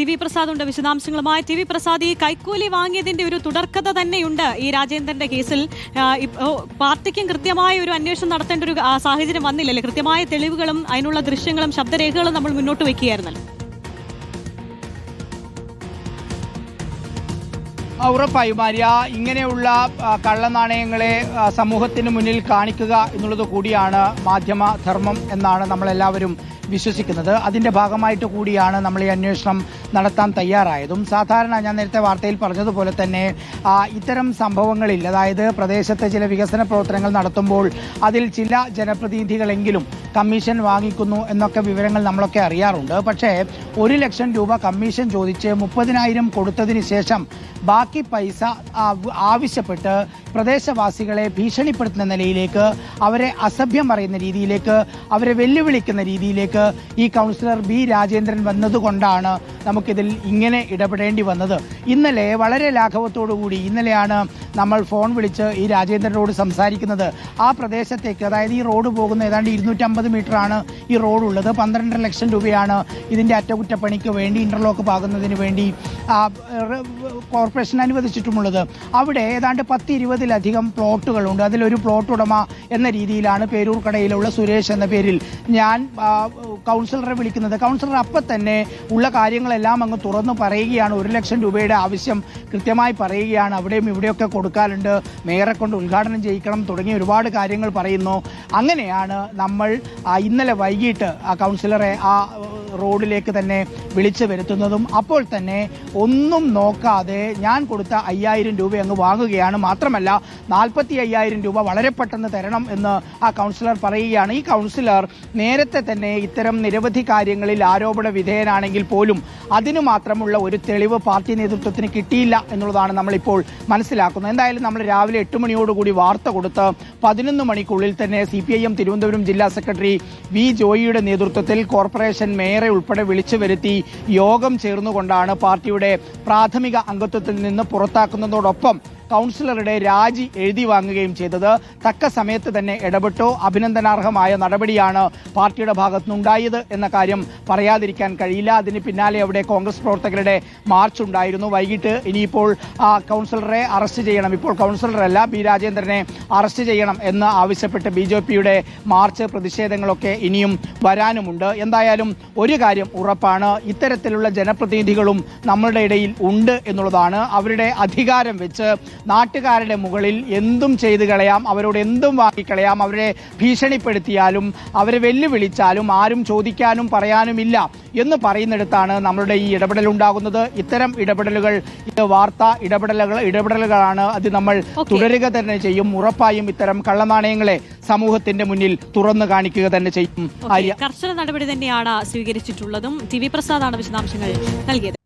T V Prasad ഉണ്ട് വിശദാംശങ്ങളുമായി. T V Prasad, ഈ കൈക്കൂലി വാങ്ങിയതിന്റെ ഒരു തുടർക്കഥ തന്നെയുണ്ട് ഈ രാജേന്ദ്രന്റെ കേസിൽ. പാർട്ടിക്കും കൃത്യമായ ഒരു അന്വേഷണം നടത്തേണ്ട ഒരു സാഹചര്യം വന്നില്ലല്ലേ? കൃത്യമായ തെളിവുകളും അതിനുള്ള ദൃശ്യങ്ങളും ശബ്ദരേഖകളും നമ്മൾ മുന്നോട്ട് വെക്കുകയായിരുന്നല്ലോ. ഉറപ്പായും ആര്യ, ഇങ്ങനെയുള്ള കള്ളനാണയങ്ങളെ സമൂഹത്തിന് മുന്നിൽ കാണിക്കുക എന്നുള്ളത് കൂടിയാണ് മാധ്യമധർമ്മം എന്നാണ് നമ്മളെല്ലാവരും വിശ്വസിക്കുന്നത്. അതിൻ്റെ ഭാഗമായിട്ട് കൂടിയാണ് നമ്മൾ ഈ അന്വേഷണം നടത്താൻ തയ്യാറായതും. സാധാരണ ഞാൻ നേരത്തെ വാർത്തയിൽ പറഞ്ഞതുപോലെ തന്നെ ഇത്തരം സംഭവങ്ങളിൽ, അതായത് പ്രദേശത്തെ ചില വികസന പ്രവർത്തനങ്ങൾ നടത്തുമ്പോൾ അതിൽ ചില ജനപ്രതിനിധികളെങ്കിലും കമ്മീഷൻ വാങ്ങിക്കുന്നു എന്നൊക്കെ വിവരങ്ങൾ നമ്മളൊക്കെ അറിയാറുണ്ട്. പക്ഷേ 1 ലക്ഷം രൂപ കമ്മീഷൻ ചോദിച്ച് 30,000 കൊടുത്തതിന് ശേഷം ബാക്കി പൈസ ആവശ്യപ്പെട്ട് പ്രദേശവാസികളെ ഭീഷണിപ്പെടുത്തുന്ന നിലയിലേക്ക്, അവരെ അസഭ്യം പറയുന്ന രീതിയിലേക്ക്, അവരെ വെല്ലുവിളിക്കുന്ന രീതിയിലേക്ക് ഈ കൗൺസിലർ ബി രാജേന്ദ്രൻ വന്നതുകൊണ്ടാണ് നമുക്കിതിൽ ഇങ്ങനെ ഇടപെടേണ്ടി വന്നത്. ഇന്നലെ വളരെ ലാഘവത്തോടുകൂടി, ഇന്നലെയാണ് നമ്മൾ ഫോൺ വിളിച്ച് ഈ രാജേന്ദ്രനോട് സംസാരിക്കുന്നത്. ആ പ്രദേശത്തേക്ക്, അതായത് ഈ റോഡ് പോകുന്ന ഏതാണ്ട് 250 മീറ്ററാണ് ഈ റോഡുള്ളത്. 12.5 ലക്ഷം രൂപയാണ് ഇതിൻ്റെ അറ്റകുറ്റപ്പണിക്ക് വേണ്ടി, ഇന്റർലോക്ക് പാകുന്നതിന് വേണ്ടി കോർപ്പറേഷൻ അനുവദിച്ചിട്ടുമുള്ളത്. അവിടെ ഏതാണ്ട് 10-20ലധികം പ്ലോട്ടുകളുണ്ട്. അതിലൊരു പ്ലോട്ട് ഉടമ എന്ന രീതിയിലാണ് പേരൂർക്കടയിലുള്ള സുരേഷ് എന്ന പേരിൽ ഞാൻ കൗൺസിലറെ വിളിക്കുന്നത്. കൗൺസിലർ അപ്പം തന്നെ ഉള്ള കാര്യങ്ങളെല്ലാം അങ്ങ് തുറന്നു പറയുകയാണ്. 1 ലക്ഷം രൂപയുടെ ആവശ്യം കൃത്യമായി പറയുകയാണ്. അവിടെയും ഇവിടെയൊക്കെ കൊടുക്കാനുണ്ട്, മേയറെ കൊണ്ട് ഉദ്ഘാടനം ചെയ്യിക്കണം തുടങ്ങിയ ഒരുപാട് കാര്യങ്ങൾ പറയുന്നു. അങ്ങനെയാണ് നമ്മൾ ഇന്നലെ വൈകിട്ട് ആ കൗൺസിലറെ ആ റോഡിലേക്ക് തന്നെ വിളിച്ചു വരുത്തുന്നതും. അപ്പോൾ തന്നെ ഒന്നും നോക്കാതെ ഞാൻ കൊടുത്ത 5000 രൂപ അങ്ങ് വാങ്ങുകയാണ്. മാത്രമല്ല 45,000 രൂപ വളരെ പെട്ടെന്ന് തരണം എന്ന് ആ കൗൺസിലർ പറയുകയാണ്. ഈ കൗൺസിലർ നേരത്തെ തന്നെ ഇത്തരം നിരവധി കാര്യങ്ങളിൽ ആരോപണ വിധേയനാണെങ്കിൽ പോലും അതിനു മാത്രമുള്ള ഒരു തെളിവ് പാർട്ടി നേതൃത്വത്തിന് കിട്ടിയില്ല എന്നുള്ളതാണ് നമ്മളിപ്പോൾ മനസ്സിലാക്കുന്നത്. എന്തായാലും നമ്മൾ രാവിലെ 8 മണിയോടുകൂടി വാർത്ത കൊടുത്ത് 11 മണിക്കുള്ളിൽ തന്നെ CPIM തിരുവനന്തപുരം ജില്ലാ സെക്രട്ടറി വി ജോയിയുടെ നേതൃത്വത്തിൽ കോർപ്പറേഷൻ മേയറെ ഉൾപ്പെടെ വിളിച്ചു വരുത്തി യോഗം ചേർന്നുകൊണ്ടാണ് പാർട്ടിയുടെ പ്രാഥമിക അംഗത്വത്തിൽ നിന്ന് പുറത്താക്കുന്നതോടൊപ്പം കൗൺസിലറുടെ രാജി എഴുതി വാങ്ങുകയും ചെയ്തത്. തക്ക സമയത്ത് തന്നെ ഇടപെട്ടോ അഭിനന്ദനാർഹമായ നടപടിയാണ് പാർട്ടിയുടെ ഭാഗത്തുനിന്നുണ്ടായത് എന്ന കാര്യം പറയാതിരിക്കാൻ കഴിയില്ല. അതിന് പിന്നാലെ അവിടെ കോൺഗ്രസ് പ്രവർത്തകരുടെ മാർച്ച് ഉണ്ടായിരുന്നു. വൈകിട്ട് ഇനിയിപ്പോൾ കൗൺസിലറെ അറസ്റ്റ് ചെയ്യണം, ഇപ്പോൾ കൗൺസിലറല്ല ബി രാജേന്ദ്രനെ അറസ്റ്റ് ചെയ്യണം എന്ന് ആവശ്യപ്പെട്ട് BJPയുടെ മാർച്ച്, പ്രതിഷേധങ്ങളൊക്കെ ഇനിയും വരാനുമുണ്ട്. എന്തായാലും ഒരു കാര്യം ഉറപ്പാണ്, ഇത്തരത്തിലുള്ള ജനപ്രതിനിധികളും നമ്മളുടെ ഇടയിൽ ഉണ്ട് എന്നുള്ളതാണ്. അവരുടെ അധികാരം വെച്ച് നാട്ടുകാരുടെ മുകളിൽ എന്തും ചെയ്തു കളയാം, അവരോട് എന്തും വാങ്ങിക്കളയാം. അവരെ ഭീഷണിപ്പെടുത്തിയാലും അവരെ വെല്ലുവിളിച്ചാലും ആരും ചോദിക്കാനും പറയാനുമില്ല എന്ന് പറയുന്നിടത്താണ് നമ്മളുടെ ഈ ഇടപെടൽ ഉണ്ടാകുന്നത്. ഇത്തരം ഇടപെടലുകൾ, ഇത് വാർത്താ ഇടപെടലുകളാണ്. അത് നമ്മൾ തുടരുക തന്നെ ചെയ്യും. ഉറപ്പായും ഇത്തരം കള്ളനാണയങ്ങളെ സമൂഹത്തിന്റെ മുന്നിൽ തുറന്നു കാണിക്കുക തന്നെ ചെയ്യും. കർശന നടപടി തന്നെയാണ് സ്വീകരിച്ചിട്ടുള്ളതും. ടി വി പ്രസാദാണ് വിശദാംശങ്ങൾ നൽകിയത്.